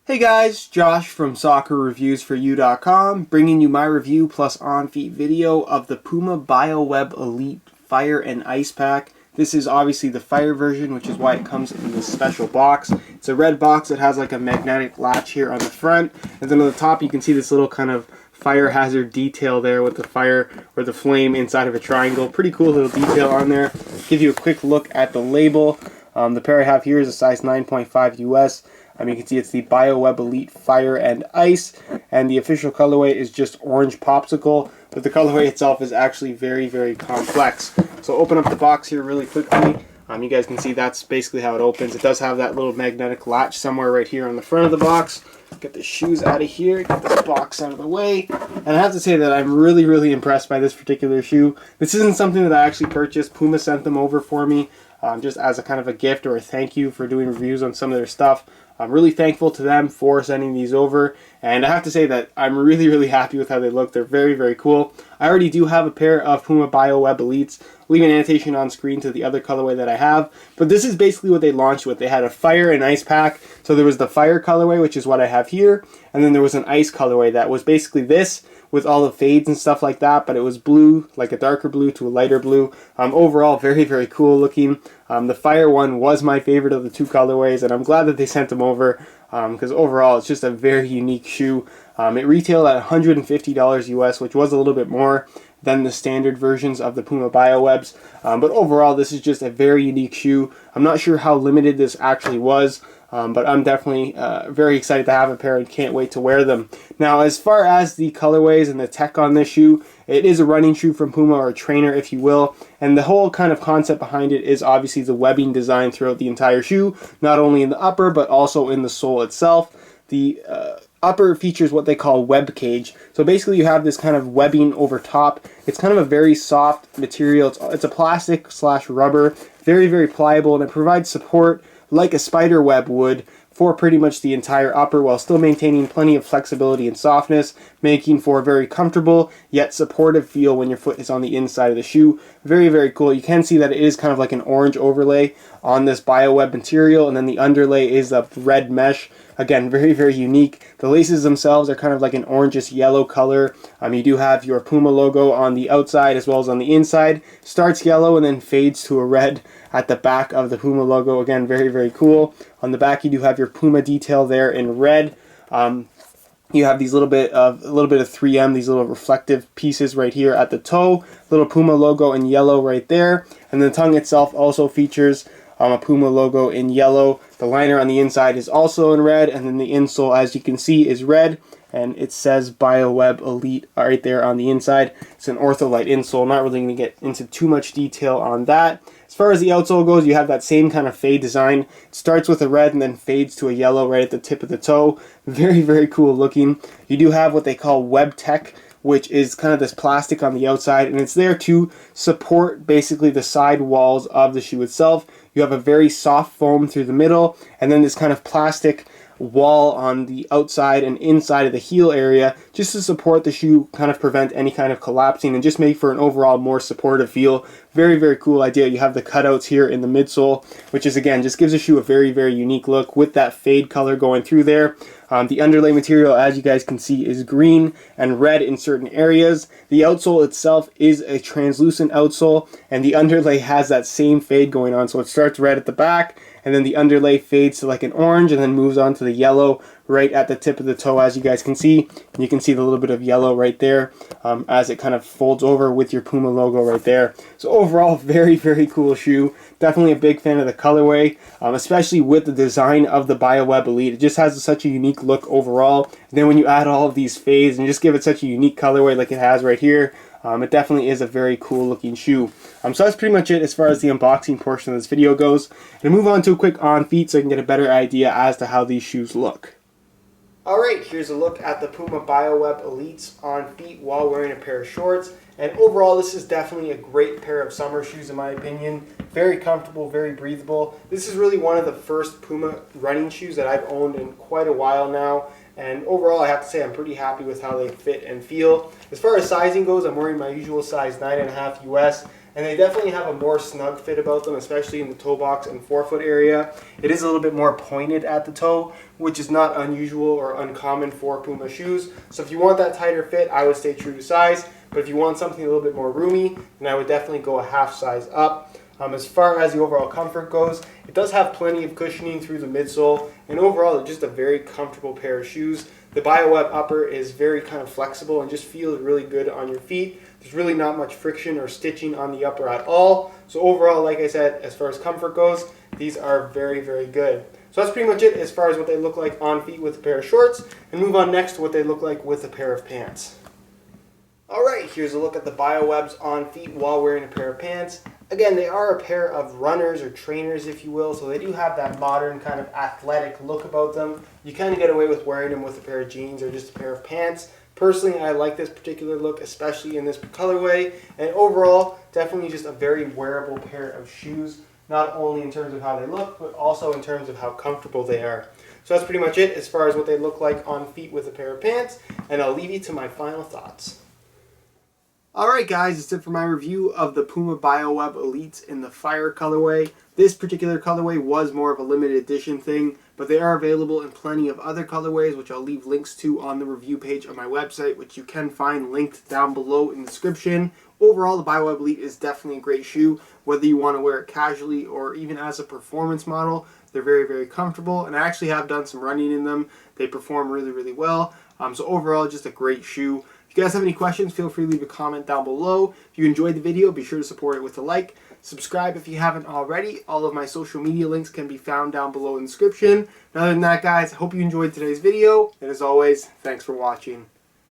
Hey guys, Josh from SoccerReviewsForYou.com, bringing you my review plus on-feet video of the Puma Bioweb Elite Fire and Ice Pack. This is obviously the Fire version, which is why it comes in this special box. It's a red box that has like a magnetic latch here on the front, and then on the top you can see this little kind of fire hazard detail there with the fire or the flame inside of a triangle. Pretty cool little detail on there. Give you a quick look at the label. The pair I have here is a size 9.5 US. You can see it's the Bioweb Elite Fire and Ice, and the official colorway is just orange popsicle, but the colorway itself is actually very, very complex. So open up the box here really quickly. You guys can see that's basically how it opens. It does have that little magnetic latch somewhere right here on the front of the box. Get the shoes out of here, get this box out of the way, and I have to say that I'm really, really impressed by this particular shoe. This isn't something that I actually purchased. Puma sent them over for me just as a kind of a gift or a thank you for doing reviews on some of their stuff. I'm really thankful to them for sending these over, and I have to say that I'm really, really happy with how they look. They're very, very cool. I already do have a pair of Puma Bioweb Elites. I'll leave an annotation on screen to the other colorway that I have, but this is basically what they launched with. They had a Fire and Ice pack, so there was the Fire colorway, which is what I have here, and then there was an Ice colorway that was basically this, with all the fades and stuff like that, but it was blue, like a darker blue to a lighter blue. Overall, very, very cool looking. The Fire one was my favorite of the two colorways, and I'm glad that they sent them over because overall, it's just a very unique shoe. It retailed at $150 US, which was a little bit more than the standard versions of the Puma Biowebs. But overall, this is just a very unique shoe. I'm not sure how limited this actually was, but I'm definitely very excited to have a pair and can't wait to wear them. Now, as far as the colorways and the tech on this shoe, it is a running shoe from Puma, or a trainer if you will, and the whole kind of concept behind it is obviously the webbing design throughout the entire shoe, not only in the upper but also in the sole itself. The upper features what they call web cage. So basically you have this kind of webbing over top. It's kind of a very soft material. It's a plastic / rubber, very, very pliable, and it provides support like a spider web would for pretty much the entire upper, while still maintaining plenty of flexibility and softness, making for a very comfortable yet supportive feel when your foot is on the inside of the shoe. Very, very cool. You can see that it is kind of like an orange overlay on this Bioweb material, and then the underlay is a red mesh. Again, very, very unique. The laces themselves are kind of like an orangish yellow color. You do have your Puma logo on the outside as well as on the inside. Starts yellow and then fades to a red at the back of the Puma logo. Again, very, very cool. On the back, you do have your Puma detail there in red. You have these a little bit of 3M, these little reflective pieces right here at the toe. Little Puma logo in yellow right there. And the tongue itself also features a Puma logo in yellow. The liner on the inside is also in red, and then the insole, as you can see, is red, and it says Bioweb Elite right there on the inside. It's an ortholite insole. Not really going to get into too much detail on that. As far as the outsole goes, you have that same kind of fade design. It starts with a red and then fades to a yellow right at the tip of the toe. Very, very cool looking. You do have what they call web tech, which is kind of this plastic on the outside, and it's there to support basically the side walls of the shoe itself. You have a very soft foam through the middle, and then this kind of plastic wall on the outside and inside of the heel area just to support the shoe, kind of prevent any kind of collapsing and just make for an overall more supportive feel. Very, very cool idea. You have the cutouts here in the midsole, which is again just gives the shoe a very, very unique look with that fade color going through there. The underlay material, as you guys can see, is green and red in certain areas. The outsole itself is a translucent outsole, and the underlay has that same fade going on. So it starts red at the back, and then the underlay fades to like an orange and then moves on to the yellow right at the tip of the toe, as you guys can see. And you can see the little bit of yellow right there as it kind of folds over with your Puma logo right there. So overall, very, very cool shoe. Definitely a big fan of the colorway, especially with the design of the Bioweb Elite. It just has such a unique look overall. And then when you add all of these fades and just give it such a unique colorway like it has right here, it definitely is a very cool looking shoe. So that's pretty much it as far as the unboxing portion of this video goes. And move on to a quick on feet so I can get a better idea as to how these shoes look. Alright, here's a look at the Puma Bioweb Elites on feet while wearing a pair of shorts. And overall, this is definitely a great pair of summer shoes in my opinion. Very comfortable, very breathable. This is really one of the first Puma running shoes that I've owned in quite a while now. And overall, I have to say I'm pretty happy with how they fit and feel. As far as sizing goes, I'm wearing my usual size 9.5 US. and they definitely have a more snug fit about them, especially in the toe box and forefoot area. It is a little bit more pointed at the toe, which is not unusual or uncommon for Puma shoes. So if you want that tighter fit, I would stay true to size. But if you want something a little bit more roomy, then I would definitely go a half size up. As far as the overall comfort goes, it does have plenty of cushioning through the midsole, and overall it's just a very comfortable pair of shoes. The Bioweb upper is very kind of flexible and just feels really good on your feet. There's really not much friction or stitching on the upper at all. So overall, like I said, as far as comfort goes, these are very, very good. So that's pretty much it as far as what they look like on feet with a pair of shorts, and move on next to what they look like with a pair of pants. Alright, here's a look at the Biowebs on feet while wearing a pair of pants. Again, they are a pair of runners or trainers, if you will, so they do have that modern kind of athletic look about them. You kind of get away with wearing them with a pair of jeans or just a pair of pants. Personally, I like this particular look, especially in this colorway, and overall, definitely just a very wearable pair of shoes, not only in terms of how they look, but also in terms of how comfortable they are. So that's pretty much it as far as what they look like on feet with a pair of pants, and I'll leave you to my final thoughts. Alright guys, that's it for my review of the Puma Bioweb Elites in the Fire colorway. This particular colorway was more of a limited edition thing, but they are available in plenty of other colorways, which I'll leave links to on the review page on my website, which you can find linked down below in the description. Overall, the Bioweb Elite is definitely a great shoe, whether you want to wear it casually or even as a performance model. They're very, very comfortable, and I actually have done some running in them. They perform really, really well. So overall, just a great shoe. If you guys have any questions, feel free to leave a comment down below. If you enjoyed the video, be sure to support it with a like. Subscribe if you haven't already. All of my social media links can be found down below in the description. And other than that, guys, I hope you enjoyed today's video. And as always, thanks for watching.